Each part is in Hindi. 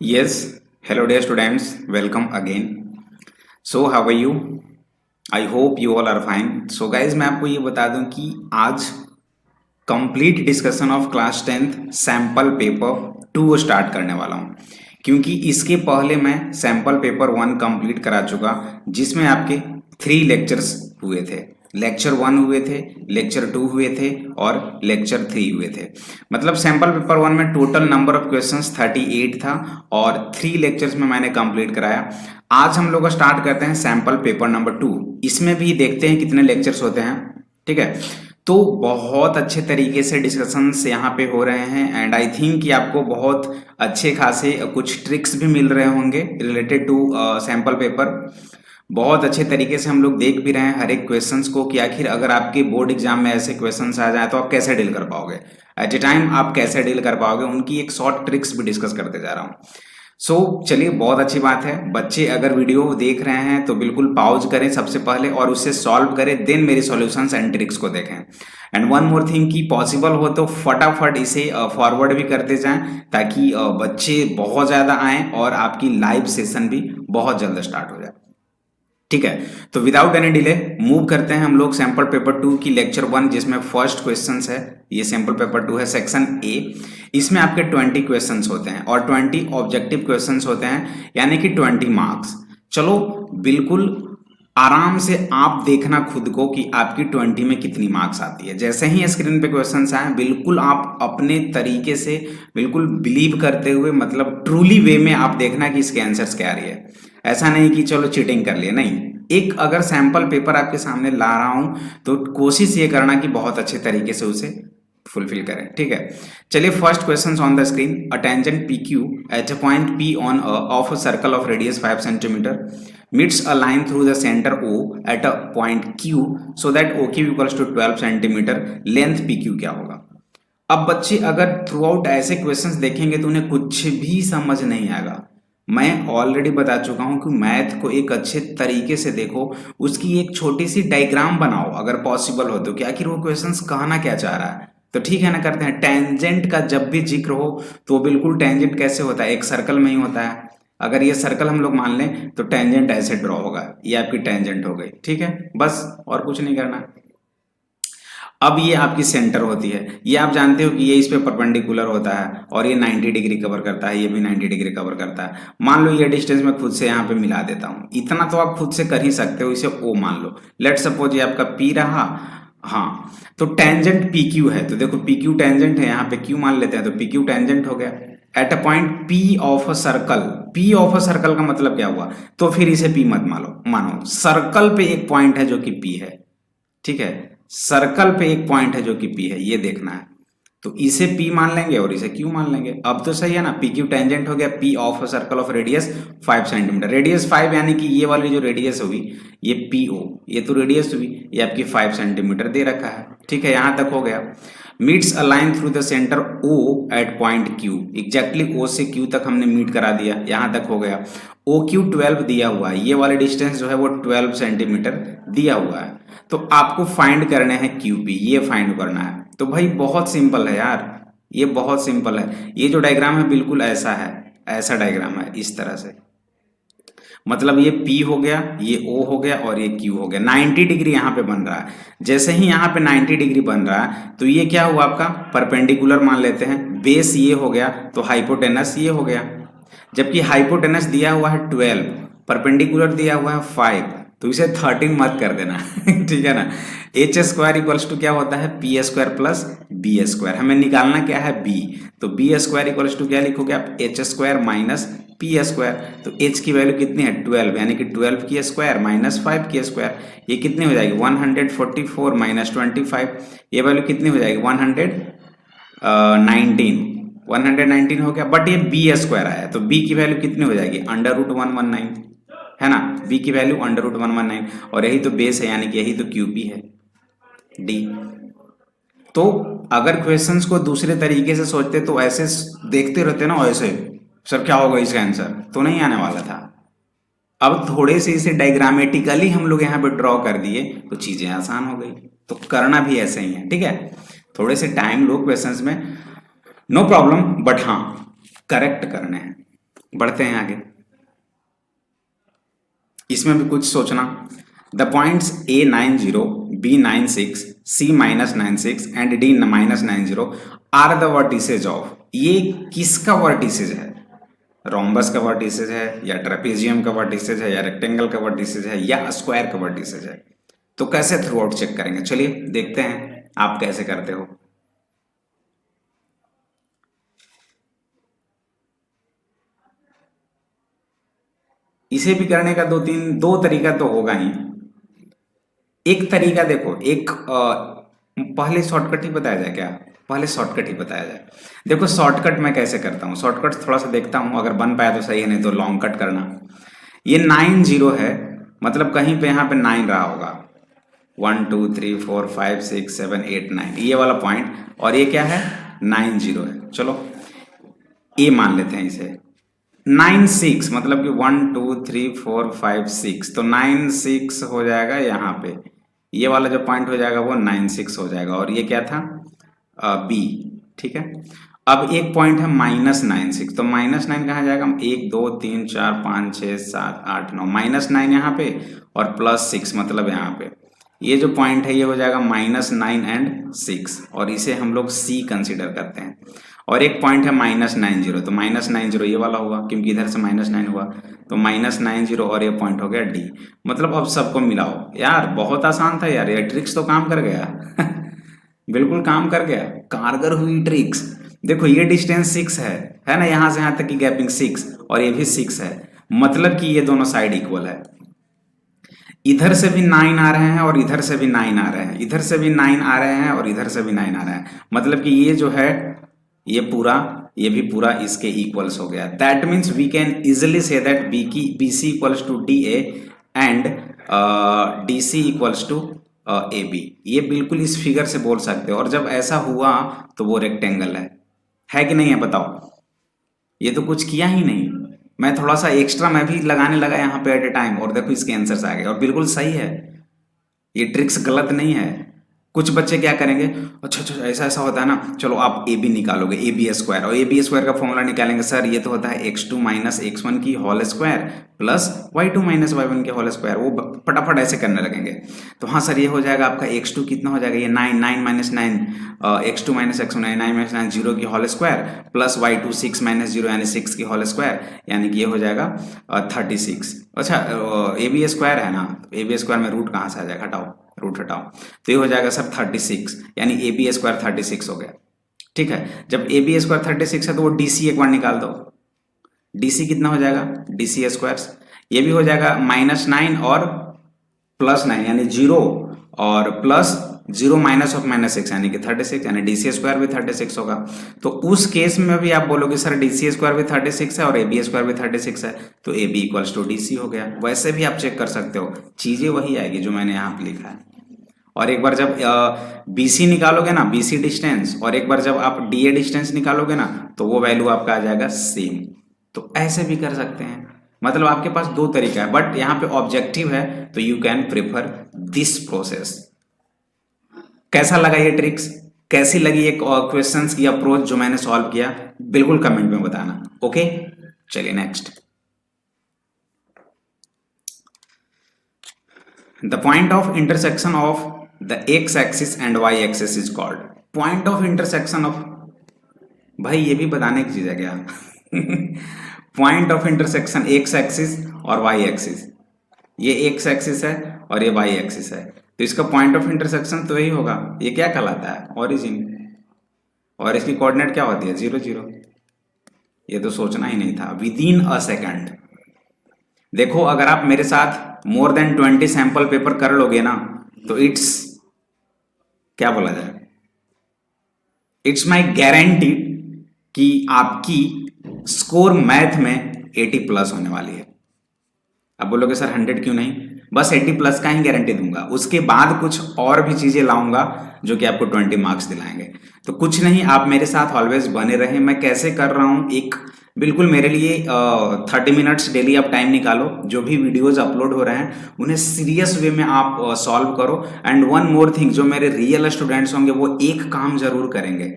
Yes, hello dear students, welcome again. So how are you? I hope you all are fine. So guys मैं आपको ये बता दूं कि आज complete discussion of class 10th sample paper 2 start करने वाला हूं क्योंकि इसके पहले मैं सैम्पल पेपर 1 कंप्लीट करा चुका जिसमें आपके 3 लेक्चर्स हुए थे। लेक्चर 1 हुए थे, लेक्चर 2 हुए थे और लेक्चर 3 हुए थे। मतलब सैम्पल पेपर 1 में टोटल नंबर ऑफ क्वेश्चंस 38 था और 3 लेक्चर्स में मैंने कंप्लीट कराया। आज हम लोग स्टार्ट करते हैं सैम्पल पेपर नंबर 2। इसमें भी देखते हैं कितने लेक्चर्स होते हैं। ठीक है, तो बहुत अच्छे तरीके से डिस्कशंस यहाँ पे हो रहे हैं एंड आई थिंक कि आपको बहुत अच्छे खासे कुछ ट्रिक्स भी मिल रहे होंगे रिलेटेड टू सैम्पल पेपर। बहुत अच्छे तरीके से हम लोग देख भी रहे हैं हर एक क्वेश्चंस को कि आखिर अगर आपके बोर्ड एग्जाम में ऐसे क्वेश्चंस आ जाए तो आप कैसे डील कर पाओगे, एट ए टाइम आप कैसे डील कर पाओगे, उनकी एक शॉर्ट ट्रिक्स भी डिस्कस करते जा रहा हूँ। चलिए बहुत अच्छी बात है। बच्चे अगर वीडियो देख रहे हैं तो बिल्कुल पॉज करें सबसे पहले और उससे सॉल्व करें, देन मेरी सॉल्यूशंस एंड ट्रिक्स को देखें। एंड वन मोर थिंग कि पॉसिबल हो तो फटाफट इसे फॉरवर्ड भी करते जाएं ताकि बच्चे बहुत ज़्यादा आएं और आपकी लाइव सेशन भी बहुत जल्द स्टार्ट हो जाए। ठीक है, तो विदाउट एनी डिले मूव करते हैं हम लोग सैंपल पेपर 2 की लेक्चर 1 जिसमें फर्स्ट क्वेश्चंस है। ये सैंपल पेपर 2 है, सेक्शन ए। इसमें आपके 20 क्वेश्चंस होते हैं और 20 ऑब्जेक्टिव क्वेश्चंस होते हैं, यानी कि 20 मार्क्स। चलो बिल्कुल आराम से आप देखना खुद को कि आपकी 20 में कितनी मार्क्स आती है। जैसे ही स्क्रीन पे क्वेश्चंस आए बिल्कुल आप अपने तरीके से बिल्कुल बिलीव करते हुए, मतलब ट्रूली वे में आप देखना कि इसके आंसर्स क्या आ रही है। ऐसा नहीं कि चलो चीटिंग कर लिए, नहीं। एक अगर सैंपल पेपर आपके सामने ला रहा हूं तो कोशिश ये करना कि बहुत अच्छे तरीके से उसे फुलफिल करें। ठीक है, चलिए first question on the screen. A tangent P Q at a point P on of a circle of radius 5 centimetre meets a line through the center O at a point Q so that OQ equals to 12 centimetre, length PQ क्या होगा। अब बच्चे अगर थ्रू आउट ऐसे क्वेश्चंस देखेंगे तो उन्हें कुछ भी समझ नहीं आएगा। मैं ऑलरेडी बता चुका हूं कि मैथ को एक अच्छे तरीके से देखो, उसकी एक छोटी सी डायग्राम बनाओ अगर पॉसिबल हो तो, कि आखिर वो क्वेश्चंस कहना क्या चाह रहा है। तो ठीक है ना, करते हैं। टेंजेंट का जब भी जिक्र हो तो बिल्कुल टेंजेंट कैसे होता है, एक सर्कल में ही होता है। अगर ये सर्कल हम लोग मान लें तो टेंजेंट ऐसे ड्रॉ होगा, ये आपकी टेंजेंट हो गई। ठीक है, बस और कुछ नहीं करना। अब ये आपकी सेंटर होती है, ये आप जानते हो कि ये इस पे परपेंडिकुलर होता है और ये 90 डिग्री कवर करता है, ये भी 90 डिग्री कवर करता है। मान लो ये डिस्टेंस मैं खुद से यहाँ पे मिला देता हूँ, इतना तो आप खुद से कर ही सकते हो, इसे ओ मान लो। लेट सपोज ये आपका पी रहा। हाँ, तो टेंजेंट पी क्यू है, तो देखो पी क्यू टेंजेंट है, यहाँ पे क्यू मान लेते हैं तो पी क्यू टेंजेंट हो गया at a point P of a circle. P of a circle का मतलब क्या हुआ, तो फिर इसे पी मत मानो सर्कल पे एक पॉइंट है जो कि पी है। ठीक है, सर्कल पे एक पॉइंट है जो कि पी है, ये देखना है। तो इसे पी मान लेंगे और इसे क्यू मान लेंगे। अब तो सही है ना, पी क्यू टेंजेंट हो गया P of circle of radius 5 centimetre. Radius 5 यानी कि ये वाली जो रेडियस हुई ये पी ओ, ये तो रेडियस हुई, ये आपकी 5 सेंटीमीटर दे रखा है। ठीक है, यहां तक हो गया। Meets a line through the centre O at point Q. Exactly O से क्यू तक हमने मीट करा दिया, यहां तक हो गया। ओ क्यू 12 दिया हुआ है, ये वाले डिस्टेंस जो है वो 12 सेंटीमीटर दिया हुआ है। तो आपको फाइंड करने हैं क्यू पी, ये फाइंड करना है। तो भाई बहुत सिंपल है यार, ये बहुत सिंपल है। ये जो डायग्राम है बिल्कुल ऐसा है, ऐसा डायग्राम है इस तरह से। मतलब ये P हो गया, ये O हो गया और ये Q हो गया। 90 डिग्री यहाँ पे बन रहा है। जैसे ही यहाँ पे 90 डिग्री बन रहा है तो ये क्या हुआ आपका परपेंडिकुलर मान लेते हैं। बेस ये हो गया तो हाइपोटेनस ये हो गया। जबकि हाइपोटेनस दिया हुआ है 12, परपेंडिकुलर दिया हुआ है 5, तो इसे 13 मत कर देना। ठीक है ना। एच स्क्वायर इक्वल्स टू क्या होता है, P square plus B square. हमें निकालना क्या है, बी। तो बी स्क्वायर इक्वल्स टू क्या लिखोगे आप, H square minus P square. तो एच की वैल्यू कितनी है 12, यानी कि 12 की स्क्वायर माइनस 5 की स्क्वायर। ये कितनी हो जाएगी 144 माइनस 25, ये वैल्यू कितनी हो जाएगी 119 हो गया। बट ये बी स्क्वायर आया तो बी की वैल्यू कितनी हो जाएगी √119, है ना। बी की वैल्यू √119 और यही तो बेस है, यानी कि यही तो क्यूपी है, डी। तो अगर क्वेश्चंस को दूसरे तरीके से सोचते तो ऐसे देखते रहते ना, ऐसे सर क्या होगा इसका आंसर, तो नहीं आने वाला था। अब थोड़े से इसे डायग्रामेटिकली हम लोग यहाँ पे ड्रॉ कर दिए तो चीजें आसान हो गई। तो करना भी ऐसे ही है। ठीक है, थोड़े से टाइम लो क्वेश्चंस में, नो प्रॉब्लम, बट हाँ करेक्ट करने हैं। बढ़ते हैं आगे, इसमें भी कुछ सोचना। The points A90, B96, C-96 and D-90 are the vertices of. ये किसका वर्टिसेज है? रोम्बस का वर्टिसेज है, या ट्रेपेजियम का वर्टिसेज है, या रेक्टेंगल का वर्टिसेज है, या स्क्वायर का वर्टिसेज है? तो कैसे थ्रू आउट चेक करेंगे, चलिए देखते हैं आप कैसे करते हो। इसे भी करने का दो तरीका तो होगा ही। एक तरीका देखो, पहले शॉर्टकट ही बताया जाए क्या? पहले शॉर्टकट ही बताया जाए। देखो शॉर्टकट मैं कैसे करता हूँ, शॉर्टकट थोड़ा सा देखता हूँ, अगर बन पाया तो सही है, नहीं तो लॉन्ग कट करना। ये 90 है, मतलब कहीं पे यहाँ पे 9 रहा होगा, 1 2 3 4 5 6 7 8 9, ये वाला पॉइंट, और ये क्या है? 90 है। चलो ए मान लेते हैं इसे। 96 मतलब कि 1 2 3 4 5 6, तो 96 हो जाएगा यहाँ पे। ये वाला जो पॉइंट हो जाएगा वो 96 हो जाएगा, और ये क्या था? बी। ठीक है, अब एक पॉइंट है -96, तो -9 कहाँ जाएगा? 1 2 3 4 5 6 7 8 9, -9 यहाँ पे और +6 मतलब यहाँ पे। ये जो पॉइंट है ये हो जाएगा -9 एंड 6, और इसे हम लोग सी कंसिडर करते हैं। और एक पॉइंट है -90, तो -90 ये वाला हुआ क्योंकि इधर से -9 हुआ, तो -90 और ये पॉइंट हो गया डी। मतलब अब सबको मिलाओ। यार बहुत आसान था यार, ये ट्रिक्स तो काम कर गया बिल्कुल काम कर गया, कारगर हुई ट्रिक्स। देखो ये डिस्टेंस 6 है ना, यहां से यहां तक की गैपिंग 6, और ये भी 6 है, मतलब कि ये दोनों साइड इक्वल है। इधर से भी 9 आ रहे हैं और इधर से भी 9 आ रहे हैं, इधर से भी 9 आ रहे हैं और इधर से भी 9 आ रहे हैं, मतलब कि ये जो है ये भी पूरा इसके इक्वल्स हो गया। That means we can easily see that B C equals to D A and D C equals to A B. ये बिल्कुल इस फिगर से बोल सकते हो, और जब ऐसा हुआ तो वो रेक्टेंगल है कि नहीं है बताओ? ये तो कुछ किया ही नहीं, मैं थोड़ा सा एक्स्ट्रा मैं भी लगाने लगा यहाँ पे एट ए टाइम, और देखो इसके आंसर्स आ गए, और बिल्कुल सही है, ये ट्रिक्स गलत नहीं है। कुछ बच्चे क्या करेंगे, अच्छा अच्छा ऐसा ऐसा होता है ना, चलो आप ए बी निकालोगे, ए बी स्क्वायर, और ए बी स्क्वायर का फॉर्मूला निकालेंगे, सर ये तो होता है x2 माइनस x1 की whole square plus y2 minus y1 की होल स्क्वायर, वो फटाफट ऐसे करने लगेंगे। तो हाँ सर ये हो जाएगा आपका x2 कितना हो जाएगा, ये 9 9 minus 9, x2 minus x1 9 minus 9 0 की whole square plus y2 6 minus 0 यानी 6 की होल स्क्वायर, यानी कि ये हो जाएगा 36। अच्छा ए बी स्क्वायर है ना, तो ए बी स्क्वायर में रूट कहाँ से आ जाएगा, हटाओ रूट हटाओ, तो ये हो जाएगा सर 36, यानी ए बी स्क्वायर 36 हो गया। ठीक है, जब ए बी स्क्वायर 36 है तो वो डी सी एक बार निकाल दो, डी सी कितना हो जाएगा, डी सी स्क्वायर, ये भी हो जाएगा -9 और +9 यानी 0, और प्लस 0 माइनस ऑफ -6 यानी कि 36, यानी डी सी स्क्वायर भी 36 होगा। तो उस केस में भी आप बोलोगे सर डी सी स्क्वायर भी 36 है और ए बी स्क्वायर भी 36 है, तो A B equals to D C हो गया। वैसे भी आप चेक कर सकते हो, चीजें वही आएगी जो मैंने यहाँ पे लिखा है। और एक बार जब बी सी निकालोगे ना, बी सी डिस्टेंस, और एक बार जब आप डी ए डिस्टेंस निकालोगे ना, तो वो वैल्यू आपका आ जाएगा सेम। तो ऐसे भी कर सकते हैं, मतलब आपके पास दो तरीका है, बट यहाँ पे ऑब्जेक्टिव है तो you can prefer this process. कैसा लगा ये ट्रिक्स, कैसी लगी ये क्वेश्चंस की अप्रोच जो मैंने सॉल्व किया, बिल्कुल कमेंट में बताना। ओके चलिए next. The point of intersection of the X axis and Y axis is called. Point of intersection of, भाई ये भी बताने की चीज है क्या point of intersection X axis और वाई एक्सिस, ये एक्स एक्सिस है और ये वाई एक्सिस है, तो इसका पॉइंट ऑफ इंटरसेक्शन तो यही होगा। ये क्या कहलाता है, ओरिजिन, और इसकी कोऑर्डिनेट क्या होती है 0 0। ये तो सोचना ही नहीं था, विद इन अ सेकेंड। देखो अगर आप मेरे साथ मोर देन 20 सैंपल पेपर कर लोगे ना, तो इट्स क्या बोला जाए, इट्स माई गारंटी कि आपकी स्कोर मैथ में 80+ होने वाली है। अब बोलोगे सर 100 क्यों नहीं, बस 80+ का ही गारंटी दूंगा, उसके बाद कुछ और भी चीजें लाऊंगा जो कि आपको 20 मार्क्स दिलाएंगे। तो कुछ नहीं, आप मेरे साथ ऑलवेज बने रहे। मैं कैसे कर रहा हूं, एक बिल्कुल मेरे लिए 30 मिनट्स डेली आप टाइम निकालो, जो भी वीडियोज अपलोड हो रहे हैं उन्हें सीरियस वे में आप सॉल्व करो। एंड वन मोर थिंग, जो मेरे रियल स्टूडेंट्स होंगे वो एक काम जरूर करेंगे,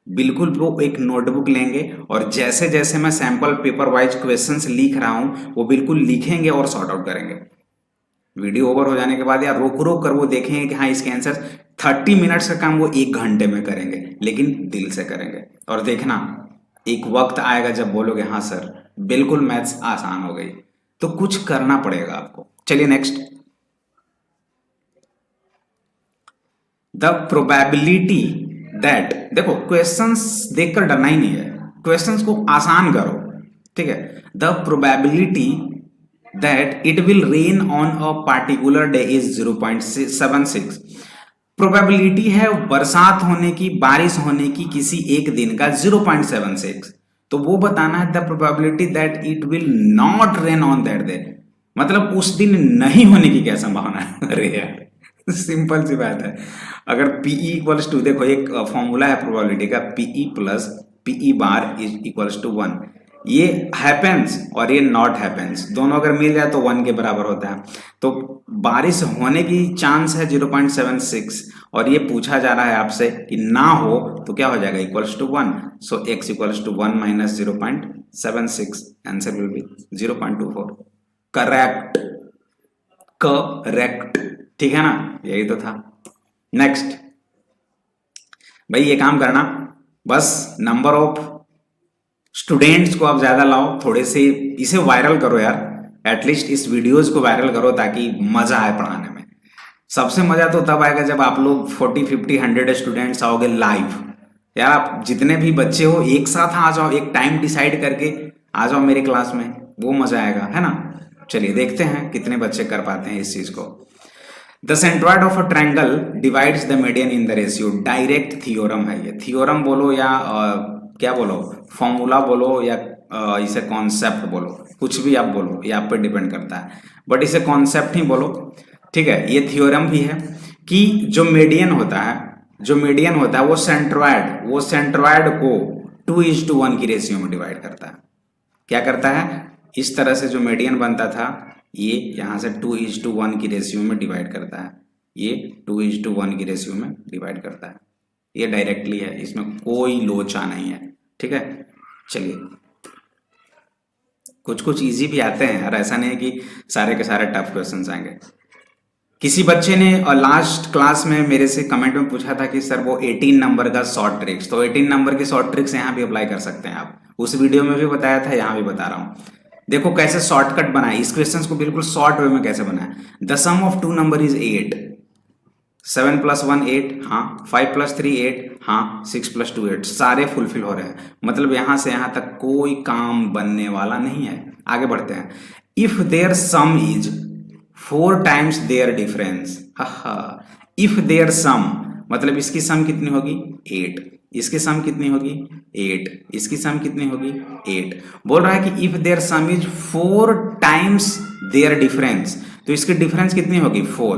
बिल्कुल ब्रो एक नोटबुक लेंगे और जैसे जैसे मैं सैंपल पेपर वाइज क्वेश्चंस लिख रहा हूं वो बिल्कुल लिखेंगे और सॉर्ट आउट करेंगे। वीडियो ओवर हो जाने के बाद या रोक रोक कर वो देखेंगे कि हाँ इसके आंसर 30 मिनट्स का काम वो 1 घंटे में करेंगे, लेकिन दिल से करेंगे। और देखना एक वक्त आएगा जब बोलोगे हाँ सर बिल्कुल मैथ्स आसान हो गई। तो कुछ करना पड़ेगा आपको। चलिए नेक्स्ट, द प्रोबेबिलिटी दैट, देखो क्वेश्चंस देखकर डरना ही नहीं है, क्वेश्चंस को आसान करो, ठीक है। The probability that it will rain on a particular day is 0.76। Probability है बरसात होने की, बारिश होने की किसी एक दिन का 0.76। तो वो बताना है the probability that it will not rain on that day, मतलब उस दिन नहीं होने की क्या संभावना है। अरे यार सिंपल सी बात है। अगर पीई इक्वल्स टू, देखो एक फॉर्मूला है प्रोबेबिलिटी का, P E plus P E bar is equals to 1। ये हैपेंस और ये नॉट हैपेंस दोनों अगर मिल जाए तो 1 के बराबर होता है। तो बारिश होने की चांस है 0.76 और ये पूछा जा रहा है आपसे कि ना हो तो क्या हो जाएगा, equals to 1। So x equals to 1 minus 0.76, answer will be 0.24। Correct, correct, ठीक है ना, यही तो था। नेक्स्ट भाई ये काम करना, बस नंबर ऑफ स्टूडेंट्स को आप ज्यादा लाओ, थोड़े से इसे वायरल करो यार, एटलीस्ट इस वीडियोस को वायरल करो ताकि मजा आए पढ़ाने में। सबसे मजा तो तब आएगा जब आप लोग 40, 50, 100 स्टूडेंट्स आओगे लाइव। यार आप जितने भी बच्चे हो एक साथ आ जाओ, एक टाइम डिसाइड करके आ जाओ मेरे क्लास में, वो मजा आएगा, है ना। चलिए देखते हैं कितने बच्चे कर पाते हैं इस चीज को। The centroid of a triangle divides the median in the ratio, direct theorem है ये। थियोरम बोलो या क्या बोलो, फॉर्मूला बोलो या इसे कॉन्सेप्ट बोलो, कुछ भी आप बोलो, ये आप पे डिपेंड करता है, बट इसे कॉन्सेप्ट ही बोलो, ठीक है। ये थियोरम भी है कि जो मीडियन होता है, जो मीडियन होता है वो सेंट्रॉइड को 2:1 की रेशियो में डिवाइड करता है। क्या करता है, इस तरह से जो मीडियन बनता था ये यहां से 2:1 की रेशियो में डिवाइड करता है, ये 2:1 की रेशियो में डिवाइड करता है। ये डायरेक्टली है, इसमें कोई लोचा नहीं है, ठीक है। चलिए कुछ कुछ इजी भी आते हैं यार, ऐसा नहीं है कि सारे के सारे टफ क्वेश्चंस आएंगे। किसी बच्चे ने लास्ट क्लास में मेरे से कमेंट में पूछा था कि सर वो 18 नंबर का शॉर्ट ट्रिक्स, तो 18 नंबर की शॉर्ट ट्रिक्स यहाँ भी अप्लाई कर सकते हैं आप। उस वीडियो में भी बताया था, यहाँ भी बता रहा हूँ। देखो कैसे शॉर्टकट बनाए, इस क्वेश्चन को बिल्कुल शॉर्ट वे में कैसे बनाए। The sum of 2 number is 8, 7 + 1 8, हाँ 5 + 3 8, हाँ 6 + 2 8, सारे फुलफिल हो रहे हैं, मतलब यहां से यहां तक कोई काम बनने वाला नहीं है। आगे बढ़ते हैं। If their sum is 4 times their difference, if their sum मतलब इसकी सम कितनी होगी 8, इसकी सम कितनी होगी 8, इसकी सम कितनी होगी 8। बोल रहा है कि if their sum is 4 times their difference, तो इसकी डिफरेंस कितनी होगी 4,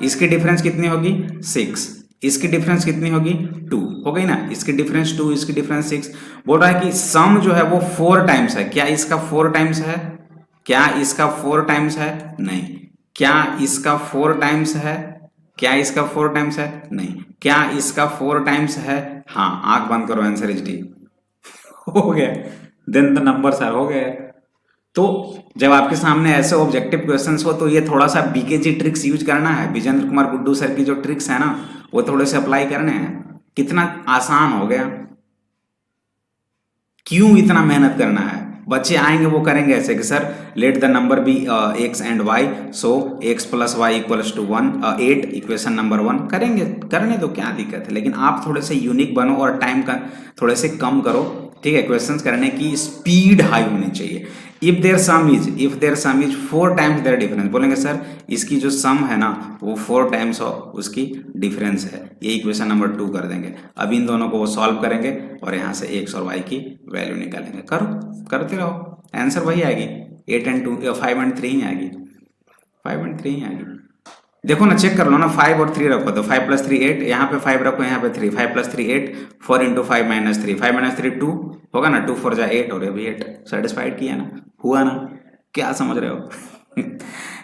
इसकी डिफरेंस कितनी होगी 6, इसकी डिफरेंस कितनी होगी 2, हो गई ना, इसकी डिफरेंस 2, इसकी डिफरेंस 6। बोल रहा है कि सम जो है वो 4 टाइम्स है, क्या इसका 4 टाइम्स है, क्या इसका 4 टाइम्स है, नहीं। क्या इसका 4 टाइम्स है, क्या इसका 4 टाइम्स है, नहीं। क्या इसका 4 टाइम्स है, हाँ, आंख बंद करो, आंसर इज डी। हो गया, देन द नंबर्स आर, हो गया। तो जब आपके सामने ऐसे ऑब्जेक्टिव क्वेश्चंस हो तो ये थोड़ा सा बीकेजी ट्रिक्स यूज करना है, विजेंद्र कुमार गुड्डू सर की जो ट्रिक्स है ना वो थोड़े से अप्लाई करने हैं। कितना आसान हो गया, क्यों इतना मेहनत करना है। बच्चे आएंगे वो करेंगे ऐसे कि sir let the number be x and y, so x + y = 1 8, equation number 1 करेंगे, करने दो, क्या दिक्कत है। लेकिन आप थोड़े से यूनिक बनो और टाइम का थोड़े से कम करो, ठीक है। क्वेश्चंस करने की स्पीड हाई होनी चाहिए। If their sum is 4 times their difference, बोलेंगे सर इसकी जो सम है ना वो 4 टाइम्स उसकी डिफरेंस है, ये इक्वेशन नंबर 2 कर देंगे। अब इन दोनों को वो सॉल्व करेंगे और यहाँ से x और y की वैल्यू निकालेंगे। करो, करते रहो, आंसर वही आएगी, 8 and 2 5 and 3 ही आएगी, 5 and 3 ही आएगी। देखो ना, चेक कर लो ना, 5 और 3 रखो तो 5 + 3 8, यहाँ पे 5 रखो, यहाँ पे 3, 5 + 3 8, 4 × 5 - 3, 5 - 3 2 होगा ना, 2 4 जा 8 और अभी 8 सेटिस्फाइड किया ना, हुआ ना, क्या समझ रहे हो।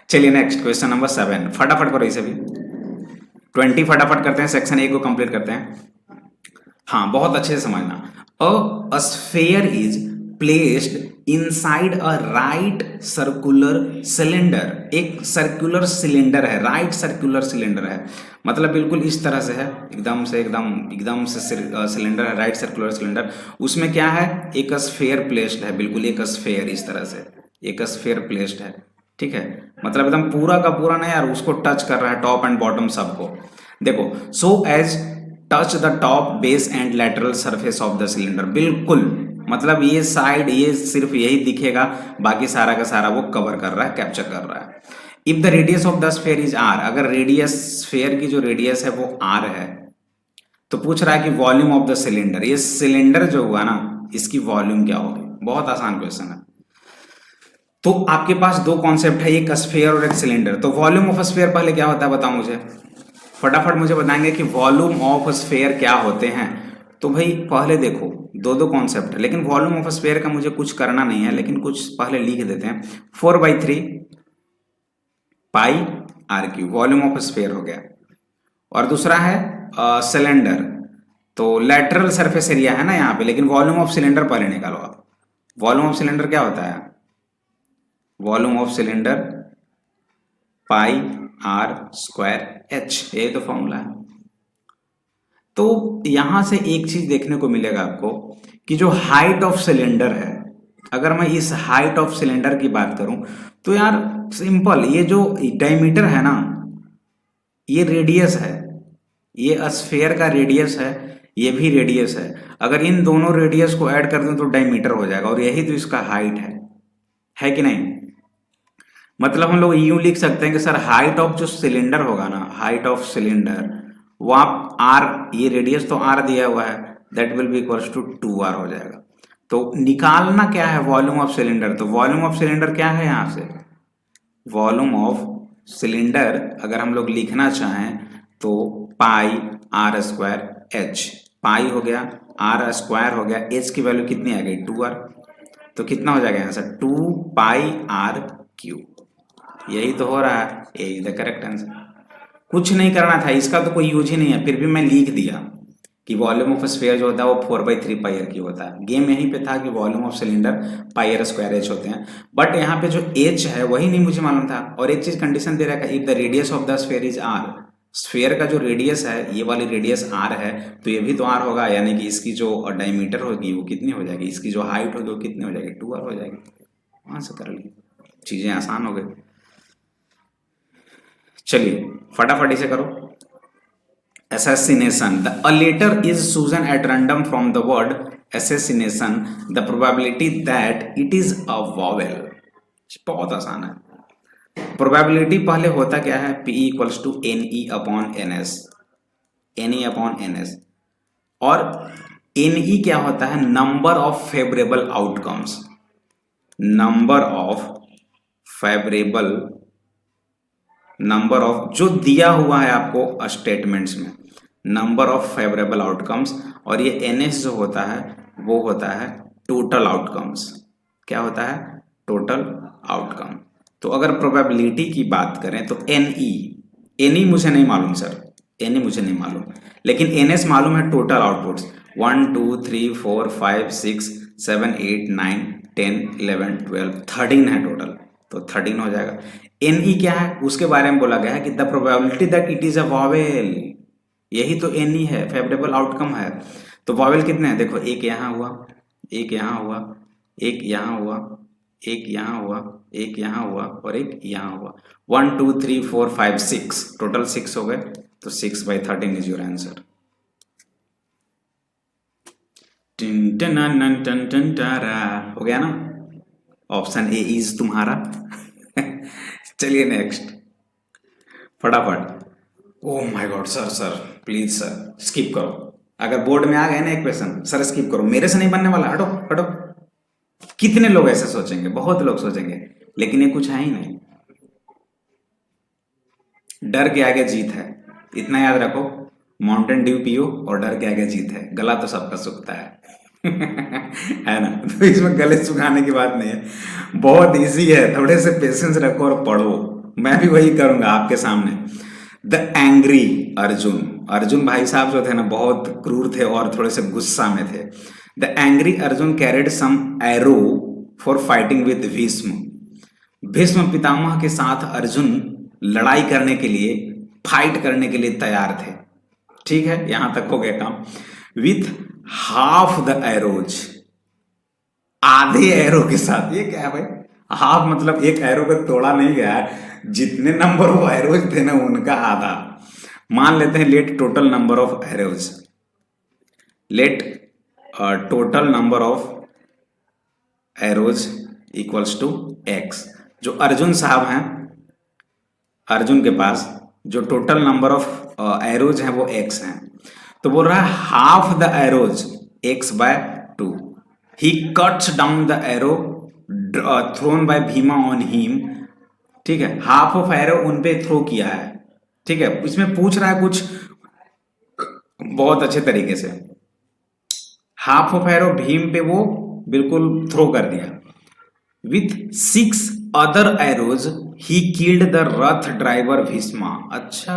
चलिए नेक्स्ट क्वेश्चन नंबर 7, फटाफट करो इसे भी, 20 फटाफट करते हैं, सेक्शन 1 को कंप्लीट करते हैं। हाँ, बहुत अच्छे से समझना। अ sphere is placed inside a right circular cylinder. एक सर्कुलर सिलेंडर है, राइट सर्कुलर सिलेंडर है, मतलब बिल्कुल इस तरह से है, एकदम से सिलेंडर है, राइट सर्कुलर सिलेंडर। उसमें क्या है, एक स्फेयर प्लेस्ड है, बिल्कुल एक स्फेयर इस तरह से, एक स्फेयर प्लेस्ड है, ठीक है। मतलब एकदम पूरा का पूरा नहीं यार, उसको टच कर रहा है, टॉप एंड बॉटम सबको। देखो, so as touch the top base and lateral surface of the cylinder, बिल्कुल मतलब ये साइड, ये सिर्फ यही दिखेगा, बाकी सारा का सारा वो कवर कर रहा है, कैप्चर कर रहा है। If the radius of the sphere is R, अगर रेडियस, स्फेयर की जो रेडियस है वो आर है, तो पूछ रहा है कि वॉल्यूम ऑफ द सिलेंडर, ये सिलेंडर जो हुआ ना, इसकी वॉल्यूम क्या होगी। बहुत आसान क्वेश्चन है। तो आपके पास दो कॉन्सेप्ट है, एक स्फेयर और एक सिलेंडर। तो वॉल्यूम ऑफ स्फेयर पहले क्या होता है बताओ मुझे, फटाफट मुझे बताएंगे कि वॉल्यूम ऑफ स्फेयर क्या होते हैं। तो भाई पहले देखो, दो दो कॉन्सेप्ट है, लेकिन वॉल्यूम ऑफ स्फेयर का मुझे कुछ करना नहीं है, लेकिन कुछ पहले लिख देते हैं। 4/3 pi r cube, volume of sphere हो गया। और दूसरा है सिलेंडर, तो लेटरल सरफेस एरिया है ना यहाँ पे, लेकिन वॉल्यूम ऑफ सिलेंडर पहले निकालो आप। वॉल्यूम ऑफ सिलेंडर क्या होता है, volume of cylinder pi R square H, ये तो फॉर्मूला है। तो यहां से एक चीज देखने को मिलेगा आपको कि जो हाइट ऑफ सिलेंडर है, अगर मैं इस हाइट ऑफ सिलेंडर की बात करूं, तो यार सिंपल, ये जो डायमीटर है ना, ये रेडियस है, ये स्फेयर का रेडियस है, ये भी रेडियस है। अगर इन दोनों रेडियस को ऐड कर दूं तो डायमीटर हो जाएगा, और यही तो इसका हाइट है कि नहीं। मतलब हम लोग यूं लिख सकते हैं कि सर हाइट ऑफ जो सिलेंडर होगा ना, हाइट ऑफ सिलेंडर, वो आप आर, ये रेडियस तो आर दिया हुआ है, that will be equals to 2r हो जाएगा। तो निकालना क्या है, वॉल्यूम ऑफ सिलेंडर। तो वॉल्यूम ऑफ सिलेंडर क्या है, यहां से वॉल्यूम ऑफ सिलेंडर अगर हम लोग लिखना चाहें तो पाई आर स्क्वायर एच, पाई हो गया, आर स्क्वायर हो गया, एच की वैल्यू कितनी आ गई 2r, तो कितना हो जाएगा यहाँ से 2πr क्यू। यही तो हो रहा है, यही द करेक्ट आंसर। कुछ नहीं करना था, इसका तो कोई यूज ही नहीं है, फिर भी मैं लिख दिया कि वॉल्यूम ऑफ स्फीयर जो होता है वो 4/3 पाई आर क्यू होता है। गेम यहीं पे था कि volume of cylinder pi R square H होते हैं, बट यहाँ पे जो एच है वही नहीं मुझे मालूम था। और एक चीज कंडीशन दे रहा है, if the radius of the sphere is R, sphere का जो रेडियस है, ये वाली रेडियस आर है, तो ये भी तो आर होगा, यानी कि इसकी जो डायमीटर होगी वो कितनी हो जाएगी, इसकी जो हाइट होगी वो कितनी हो जाएगी 2r हो जाएगी। वहां से कर ली, चीजें आसान हो गई। चलिए फटाफट इसे करो। assassination, a letter is chosen at random from the word assassination, the probability that it is a vowel। बहुत आसान है। प्रोबेबिलिटी पहले होता क्या है, P equals to NE upon NS, NE upon NS। और NE क्या होता है, number of favourable outcomes, number of favourable, number of जो दिया हुआ है आपको स्टेटमेंट्स में, नंबर ऑफ फेवरेबल आउटकम्स। और ये NS जो होता है वो होता है टोटल आउटकम्स। क्या होता है, टोटल आउटकम। तो अगर प्रोबेबिलिटी की बात करें तो NE मुझे नहीं मालूम सर, NE मुझे नहीं मालूम, लेकिन NS मालूम है, टोटल आउटपुट्स 1 2 3 4 5 6 7 8 9 10 11 12 13 है टोटल, तो 13 हो जाएगा। NE क्या है, उसके बारे में बोला गया है कि the probability that it is a vowel, यही तो NE है, फेवरेबल आउटकम है। तो वॉवेल कितने हैं, देखो एक यहाँ हुआ, एक यहाँ हुआ, एक यहाँ हुआ, एक यहाँ हुआ, एक यहाँ हुआ, और एक यहाँ हुआ। 1 2 3 4 5 6, टोटल 6 हो गए, तो 6/13 इज योर आंसर। हो गया ना, ऑप्शन ए इज तुम्हारा। चलिए नेक्स्ट फटाफट। Oh my God sir please sir skip करो, अगर बोर्ड में आ गए ना एक क्वेश्चन, सर स्किप करो, मेरे से नहीं बनने वाला, हटो हटो। कितने लोग ऐसे सोचेंगे, बहुत लोग सोचेंगे, लेकिन ये कुछ है ही नहीं। डर के आगे जीत है, इतना याद रखो, माउंटेन ड्यू पियो और डर के आगे जीत है, गला तो सबका सूखता है। है ना, तो इसमें गले सुखाने की बात नहीं है, बहुत इजी है, थोड़े से पेशेंस रखो और पढ़ो, मैं भी वही करूंगा आपके सामने। द एंग्री अर्जुन, अर्जुन भाई साहब जो थे ना बहुत क्रूर थे और थोड़े से गुस्सा में थे। The angry Arjun carried some arrow for fighting with Bhishma. Bhishma Pitamah के साथ अर्जुन लड़ाई करने के लिए, फाइट करने के लिए तैयार थे। ठीक है, यहां तक हो गया काम। विथ हाफ द एरोज, आधे एरो के साथ। ये क्या है भाई, हाफ मतलब एक एरो को तोड़ा नहीं गया है, जितने नंबर ऑफ एरोज थे ना उनका आधा। मान लेते हैं let total number of arrows, let total number of arrows equals to X. जो अर्जुन साहब हैं, अर्जुन के पास जो टोटल नंबर ऑफ एरोज हैं वो एक्स हैं, तो बोल रहा है half the arrows X by two. He cuts down the arrow thrown by Bhima on him. ठीक है, हाफ ऑफ एरो उन पे थ्रो किया है। ठीक है, इसमें पूछ रहा है कुछ बहुत अच्छे तरीके से। हाफ ऑफ एरो भीम पे वो बिल्कुल थ्रो कर दिया। With 6 other arrows he killed the Rath driver Bheeshma. अच्छा,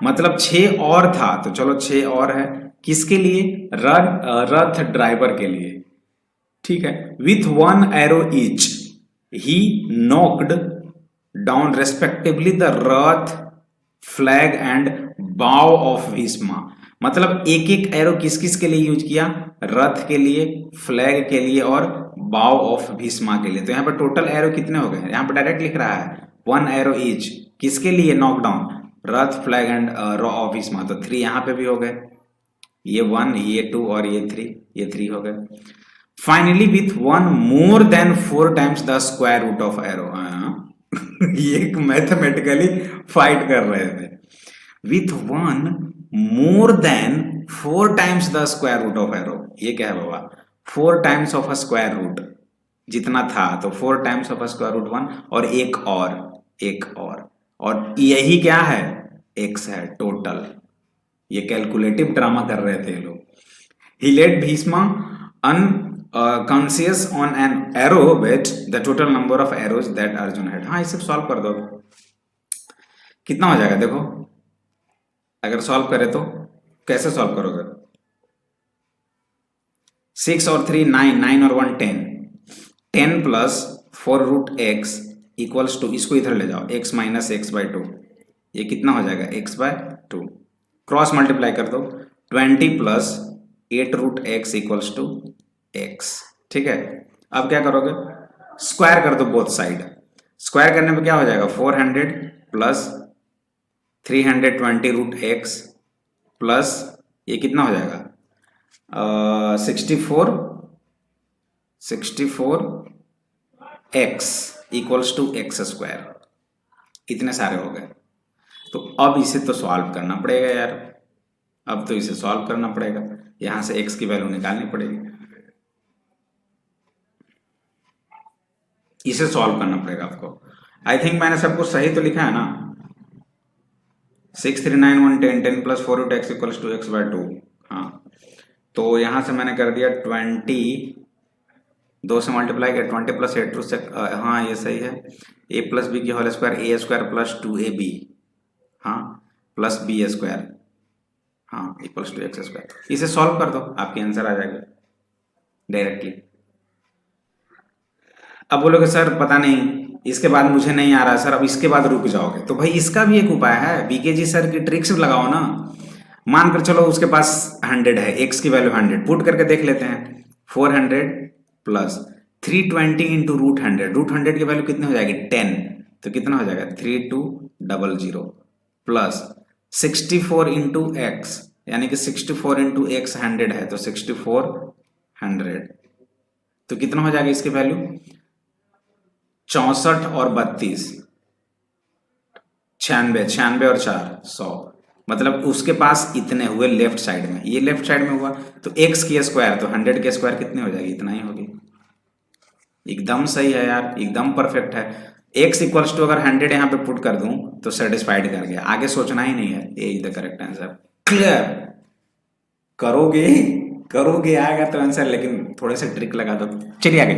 मतलब 6 और था, तो चलो 6 और है किसके लिए, रथ ड्राइवर के लिए। ठीक है, with 1 arrow each he knocked down respectively the Rath, flag and बाव ऑफ भीष्मा। मतलब एक एक एरो किस किस के लिए यूज किया, रथ के लिए, फ्लैग के लिए और बाव ऑफ भीष्मा के लिए। तो यहाँ पर टोटल एरो कितने हो गए, यहाँ पर डायरेक्ट लिख रहा है 1 एरो ईच, किसके लिए, knockdown, Rath, flag and raw of Bheeshma. तो 3 यहाँ पे भी हो गए, ये 1, ये 2 और ये 3, ये 3 हो गए। Finally with 1 more than 4 times the square root of arrow. ये मैथमेटिकली फाइट कर रहे थे। With 1 more than 4 times the square root of arrow. ये क्या है बाबा, 4 times of a square root जितना था, तो 4 times of a square root 1 और एक और यही क्या है, एक्स है टोटल। ये कैलकुलेटिव ड्रामा कर रहे थे ये लोग। He let Bhishma unconscious on an arrow with the total number of arrows that Arjun had। हाँ, इसे सॉल्व कर दो, कितना हो जाएगा देखो, अगर सॉल्व करें तो कैसे सॉल्व करोगे, 6 और 3 9, 9 और 1 10, 10 plus 4 root x equals to, इसको इधर ले जाओ, x माइनस एक्स बाई 2, ये कितना हो जाएगा, x बाय 2, क्रॉस मल्टीप्लाई कर दो, 20 plus 8 root x equals to X. ठीक है, अब क्या करोगे, स्क्वायर कर दो बोथ साइड। स्क्वायर करने पे क्या हो जाएगा, 400 प्लस 320 रूट एक्स प्लस ये कितना हो जाएगा, 64 X equals to X square. इतने सारे हो गए। तो अब इसे तो सॉल्व करना पड़ेगा यार, अब तो इसे सॉल्व करना पड़ेगा, यहां से x की वैल्यू निकालनी पड़ेगी, इसे सॉल्व करना पड़ेगा आपको। आई थिंक मैंने सब कुछ सही तो लिखा है ना, 6 3 9 1 10 10 plus 4 root x equals to x by 2। हाँ, तो यहां से मैंने कर दिया 20, 2 से मल्टीप्लाई किया, 20 प्लस 8 से, हाँ ये सही है, a प्लस बी की whole square, A square plus 2ab, हाँ प्लस बी स्क्वायर, हाँ इक्वल्स टू एक्स स्क्वायर। इसे सॉल्व कर दो, आपकी आंसर आ जाएगा डायरेक्टली। अब बोलोगे सर पता नहीं, इसके बाद मुझे नहीं आ रहा सर, अब इसके बाद रुक जाओगे, तो भाई इसका भी एक उपाय है, बीकेजी सर की ट्रिक्स लगाओ ना। मान कर चलो उसके पास 100 है, x की वैल्यू 100, पुट करके देख लेते हैं, 400 प्लस 320 इंटू रूट 100, रूट 100 की वैल्यू कितनी हो जाएगी, 10, तो कितना हो जाएगा 3200 प्लस 64 इंटू एक्स, यानी कि 64 इंटू एक्स 100 है, तो 6400, तो कितना हो जाएगा इसकी वैल्यू, 64 और 32, 96 और 4 100, मतलब उसके पास इतने हुए लेफ्ट साइड में, ये लेफ्ट साइड में हुआ, तो x की स्क्वायर, तो 100 के स्क्वायर कितनी हो जाएगी, इतना ही होगी। एकदम सही है यार, एकदम परफेक्ट है। x इक्वल्स टू अगर 100 यहाँ पे पुट कर दूं तो सेटिस्फाइड कर गया, आगे सोचना ही नहीं है, ये is the correct answer. Clear, करोगे आएगा तो आंसर, लेकिन थोड़े से ट्रिक लगा दो। चलिए आगे,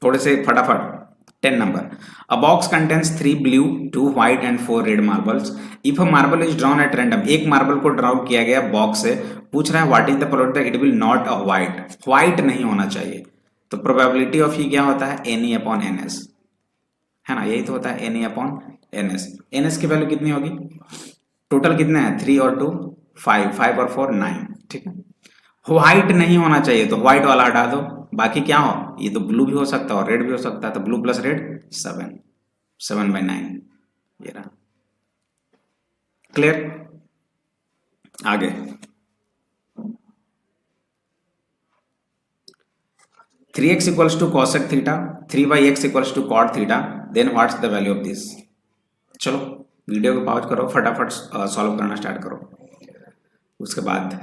थोड़े से फटाफट 10 number. A box contains 3 blue, 2 white and 4 red marbles. If a marble is drawn at random, एक मार्बल को ड्रॉ किया गया बॉक्स से, पूछ रहा है what is the probability it will not a white नहीं होना चाहिए। तो प्रोबेबिलिटी ऑफ ये क्या होता है NE अपॉन NS, है ना, यही तो होता है NE अपॉन NS। NS की वैल्यू कितनी होगी, टोटल कितने हैं 3 और 2 5, 5 और 4 9, ठीक है। व्हाइट नहीं होना चाहिए तो व्हाइट वाला हटा दो, बाकी क्या हो, ये तो ब्लू भी हो सकता है और रेड भी हो सकता है, तो ब्लू प्लस रेड 7, 7/9 ये रहा। क्लियर, आगे 3x equals to cosec theta, 3/x equals to cot theta, then what's the value of this. चलो वीडियो को पॉज करो, फटाफट सॉल्व करना स्टार्ट करो। उसके बाद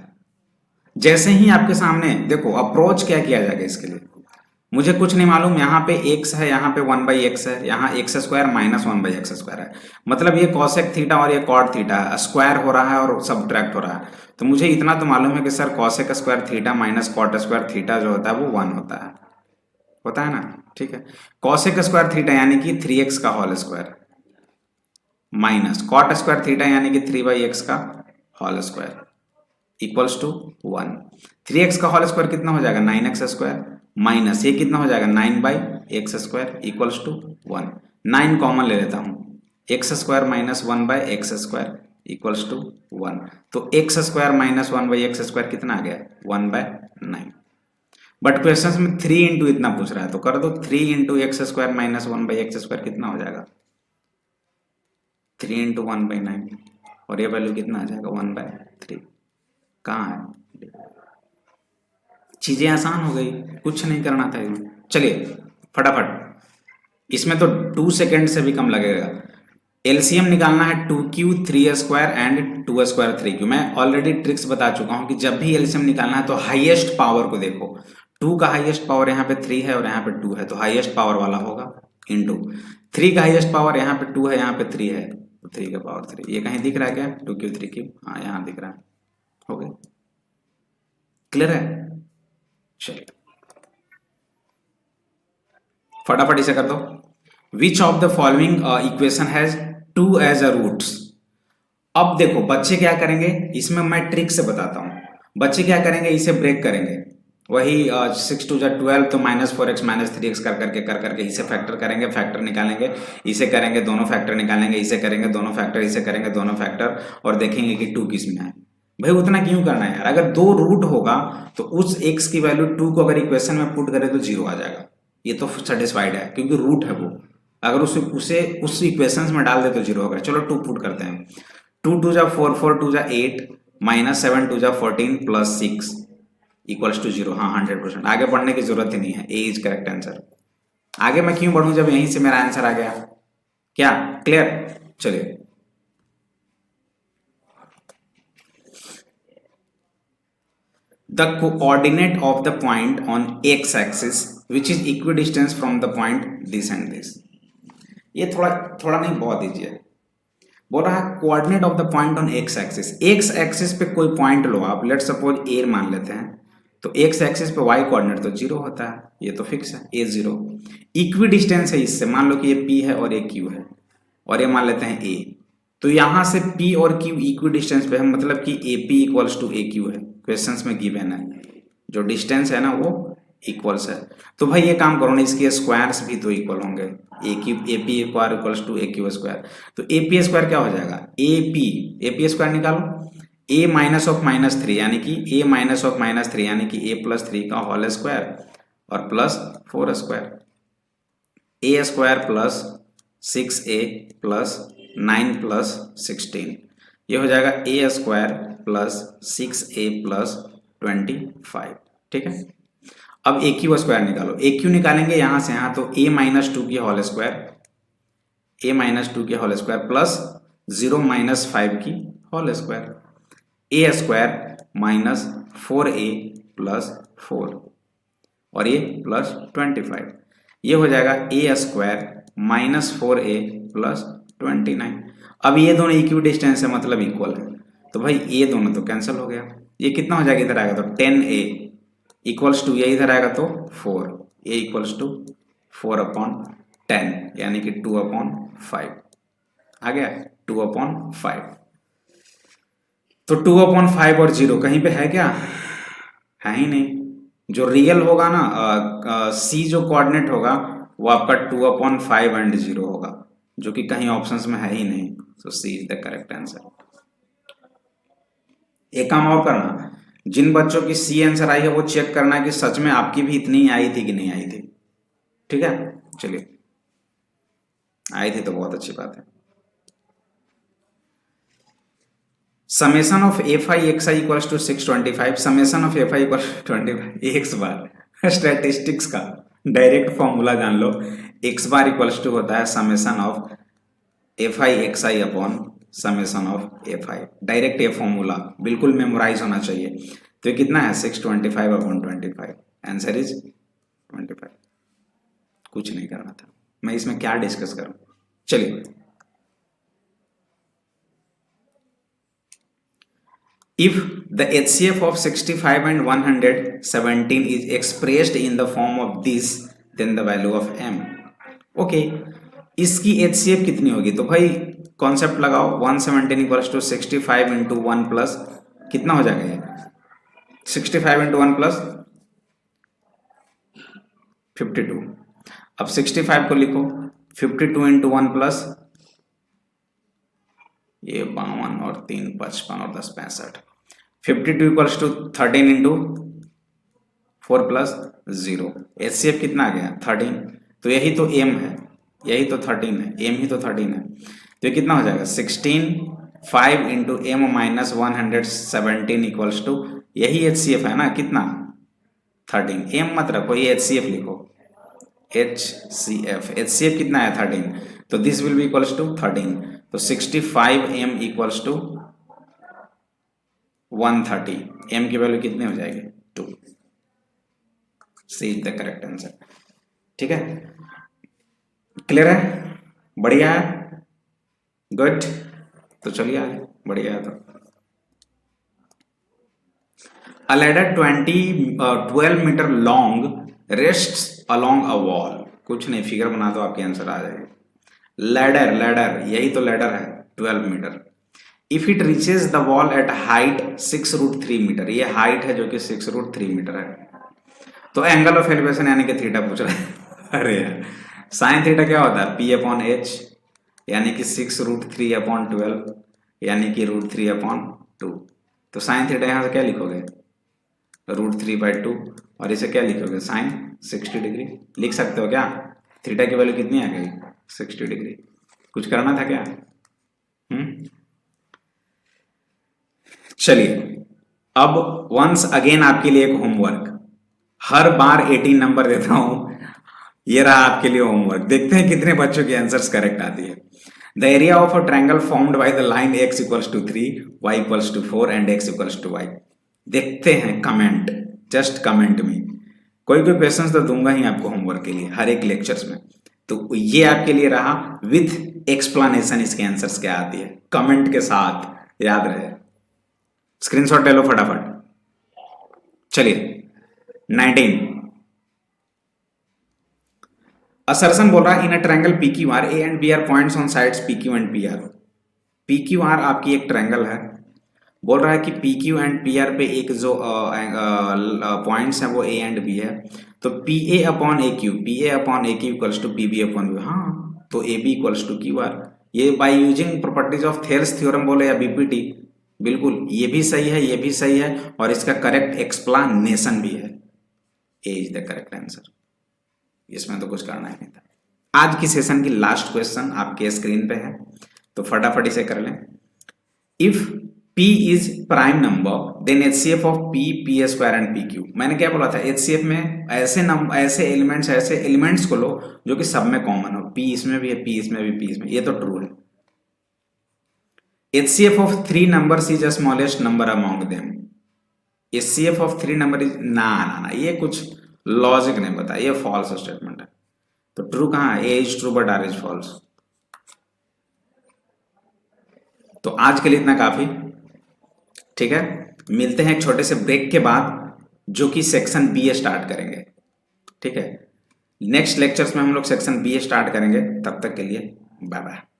जैसे ही आपके सामने देखो अप्रोच क्या किया जाएगा इसके लिए, मुझे कुछ नहीं मालूम, यहाँ पे x है, यहाँ पे 1/x है, यहाँ x² माइनस 1/x² है, मतलब ये कॉसेक थीटा और ये कॉट थीटा स्क्वायर हो रहा है और सब्ट्रैक्ट हो रहा है। तो मुझे इतना तो मालूम है कि sir cosec square theta minus cot square theta जो होता है वो 1 होता है ना, ठीक है। कॉसेक स्क्वायर थीटा यानी कि 3x का whole square minus cot square theta यानी कि 3/x का whole square equals to 1। 3x का होल स्क्वायर कितना हो जाएगा 9x² माइनस ये कितना हो जाएगा 9/x² इक्वल्स टू 1। 9 कॉमन ले लेता हूं, x² minus 1/x² equals to 1। तो x² माइनस 1/x² कितना आ गया 1/9। बट क्वेश्चंस में 3 इंटू इतना पूछ रहा है तो कर दो, 3 इंटू x² माइनस 1/x² कितना हो जाएगा 3 इंटू 1/9 और ये वैल्यू कितना आ जाएगा 1/3। कहाँ है, चीजें आसान हो गई, कुछ नहीं करना था इसमें। चलिए फटाफट, इसमें तो 2 सेकेंड से भी कम लगेगा। एलसीएम निकालना है 2q 3² एंड 2² 3q। मैं ऑलरेडी ट्रिक्स बता चुका हूं कि जब भी एलसीएम निकालना है तो हाईएस्ट पावर को देखो, 2 का हाईएस्ट पावर यहाँ पे 3 है और यहाँ पे 2 है तो हाईएस्ट पावर वाला होगा इंटू 3 का हाईएस्ट पावर यहाँ पे 2 है यहाँ पे 3 है तो 3 का पावर 3। ये कहीं दिख रहा है क्या 2q 3q, हाँ यहाँ दिख रहा है, हो गया, क्लियर है। चलिए फटाफट इसे कर दो। Which of the following equation has 2 as a roots. अब देखो बच्चे क्या करेंगे, इसमें मैं ट्रिक से बताता हूं। बच्चे क्या करेंगे, इसे ब्रेक करेंगे, वही 6 2 12 तो -4x -3x कर करके इसे फैक्टर करेंगे, फैक्टर निकालेंगे, इसे करेंगे दोनों फैक्टर निकालेंगे, इसे करेंगे दोनों फैक्टर, इसे करेंगे दोनों फैक्टर और देखेंगे कि 2 किस में है। भाई उतना क्यों करना है यार, अगर 2 रूट होगा तो उस x की वैल्यू 2 को अगर इक्वेशन में पुट करें तो 0 आ जाएगा, ये तो सेटिस्फाइड है क्योंकि रूट है वो। अगर उसे उस इक्वेशन में डाल दे तो 0 होगा। चलो 2 पुट करते हैं, 2 2 जा 4 4 2 जा 8 माइनस 7 2 जा 14 प्लस 6 इक्वल्स टू 0। हाँ 100%, आगे बढ़ने की जरूरत ही नहीं है, ए इज करेक्ट आंसर। आगे मैं क्यों बढ़ूं जब यहीं से मेरा आंसर आ गया, क्या क्लियर। चलिए the coordinate of the point on x axis which is equidistant from the point this and this। ये थोड़ा नहीं बहुत इजी है। बोल रहा है coordinate of the point on x axis, x axis पे कोई पॉइंट लो आप, लेट सपोज ए मान लेते हैं, तो एक्स एक्सिस पे वाई कोऑर्डिनेट तो 0 होता है, ये तो फिक्स है ए 0। इक्वी डिस्टेंस है इससे, मान लो कि ये पी है और ये क्यू है और ये मान लेते हैं ए, तो यहां से पी और क्यू इक्वी डिस्टेंस पे है, मतलब कि A P equals to A Q है, क्वेश्चंस में गिवन है, जो डिस्टेंस है ना वो इक्वल्स है। तो भाई ये काम करो ना, इसके स्क्वायर्स भी तो इक्वल होंगे, A P square equals to A Q square, तो ए पी स्क्वायर क्या हो जाएगा ए पी स्क्वायर निकालो, ए माइनस ऑफ -3 यानी कि ए माइनस ऑफ -3 यानी कि ए प्लस 3 का होल स्क्वायर और plus 4 square, A square plus 6a plus 9 plus 16, ये हो जाएगा ए स्क्वायर प्लस 6a प्लस 25, ठीक है। अब ए क्यू स्क्वायर निकालो, ए क्यू निकालेंगे यहां से यहां, तो a माइनस 2 की होल स्क्वायर, a माइनस 2 की होल स्क्वायर प्लस 0 माइनस 5 की whole square, a square minus 4a plus 4 और ये प्लस 25, ये हो जाएगा a square minus 4a plus 29। अब ये दोनों इक्वी डिस्टेंस है मतलब इक्वल है, तो भाई ये दोनों तो कैंसिल हो गया, ये कितना हो जाएगा इधर आएगा तो 10a इक्वल्स टू, ये इधर आएगा तो 4, a इक्वल्स टू 4/10 10 यानी कि 2/5 आ गया, 2/5। तो 2/5 और 0 कहीं पे है क्या? है ही नहीं। जो रियल होगा ना, सी जो कोऑर्डिनेट होगा वो आपका 2/5 एंड 0 होगा, जो कि कहीं ऑप्शंस में है ही नहीं। तो सी इज द करेक्ट आंसर। एक काम और करना, जिन बच्चों की सी आंसर आई है वो चेक करना कि सच में आपकी भी इतनी आई थी कि नहीं आई थी। ठीक है, चलिए, आई थी तो बहुत अच्छी बात है। Summation of f i x i equals to 625, summation of f i equal 25 x bar. Statistics का डायरेक्ट फॉर्मूला जान लो, एक्स बार इक्वल्स टू होता है summation of f i x i upon summation of f i. Direct ये फॉर्मूला बिल्कुल मेमोराइज होना चाहिए। तो ये कितना है? 625 अपॉन 25। Answer is 25। कुछ नहीं करना था, मैं इसमें क्या डिस्कस करूं। चलिए, if the HCF of 65 and 117 is expressed in the form of this, then the value of m। Okay, इसकी HCF कितनी होगी? तो भाई कॉन्सेप्ट लगाओ, 117 इक्वल्स टू 65 इंटू 1 प्लस कितना हो जाएगा ये? 65 इंटू 1 प्लस 52। अब 65 को लिखो, 52 इंटू 1 प्लस ये 52 और 3 55 और 10 65। 52 equals to 13 into 4 plus 0। HCF कितना आ गया? 13। तो यही तो m है, यही तो 13 है, m ही तो 13 है। तो ये कितना हो जाएगा? 16 5 into m minus 117 equals to, यही HCF है ना, कितना? 13। m मत रखो, ये HCF लिखो, HCF कितना है? 13। तो this will be equals to 13। तो 65m इक्वल्स टू 130। m की वैल्यू कितनी हो जाएगी? 2। C is the correct answer. ठीक है, क्लियर है? बढ़िया है, गुड। तो चलिए आगे, बढ़िया है। तो a ladder 12 metre long rests along a wall. कुछ नहीं, फिगर बना दो, आपके आंसर आ जाएगा। लैडर, लैडर, यही तो लैडर है, 12 metre. If it reaches the wall at height 6√3 metre, ये हाइट है जो कि 6√3 मीटर है। तो एंगल ऑफ एलिवेशन यानी कि थीटा पूछ रहा है। अरे यार, साइन थीटा क्या होता है? P अपॉन H, यानी कि 6√3 अपॉन 12 यानी कि √3 अपॉन 2। तो साइन थीटा यहां से क्या लिखोगे? √3/2। और इसे क्या लिखोगे? साइन 60 डिग्री लिख सकते हो क्या? थीटा की वैल्यू कितनी आ गई? 60 डिग्री। कुछ करना था क्या? चलिए, अब वंस अगेन आपके लिए एक होमवर्क। हर बार 18 नंबर देता हूं, ये रहा आपके लिए होमवर्क। देखते हैं कितने बच्चों की आंसर्स करेक्ट आती है। The area of a triangle formed by the line x equals to 3, y equals to 4 and x equals to y। देखते हैं, कमेंट, जस्ट कमेंट में। कोई कोई क्वेश्चंस तो दूंगा ही आपको होमवर्क के लिए हर एक लेक्चर्स में। तो ये आपके लिए रहा, विथ एक्सप्लेनेशन इसके आंसर्स क्या आती है, कमेंट के साथ, याद रहे। स्क्रीनशॉट ले लो फटाफट। चलिए, 19 असर्शन बोल रहा है in a triangle PQR A and B are points on sides PQ and PR। PQR आपकी एक ट्रायंगल है, बोल रहा है कि PQ एंड PR पे एक जो पॉइंट्स हैं वो A एंड B है। तो PA upon AQ equals to PB upon B। हाँ, तो AB इक्वल्स टू QR। ये by using properties of Thales theorem बोले या BPT, बिल्कुल ये भी सही है, ये भी सही है, और इसका करेक्ट एक्सप्लेनेशन भी है। ए इज द करेक्ट आंसर। इसमें तो कुछ करना ही नहीं था। आज की सेशन की लास्ट क्वेश्चन आपके स्क्रीन पे है, तो फटाफट इसे कर लें। If P is prime number then HCF of P, P² and PQ। मैंने क्या बोला था? HCF में ऐसे एलिमेंट्स को लो जो कि सब में कॉमन हो। P इसमें भी है, P इसमें भी, P इसमें, ये तो ट्रू है। HCF of 3 numbers is the smallest number among them। HCF of 3 number is ना, ये कुछ लॉजिक नहीं बता, ये फॉल्स स्टेटमेंट है। तो ट्रू कहाँ है? A is true but R is false। तो आज के लिए इतना काफी, ठीक है। मिलते हैं एक छोटे से ब्रेक के बाद, जो कि सेक्शन B स्टार्ट करेंगे, ठीक है। नेक्स्ट लेक्चर्स में हम लोग सेक्शन बी स्टार्ट करेंगे। तब तक के लिए बाय बाय।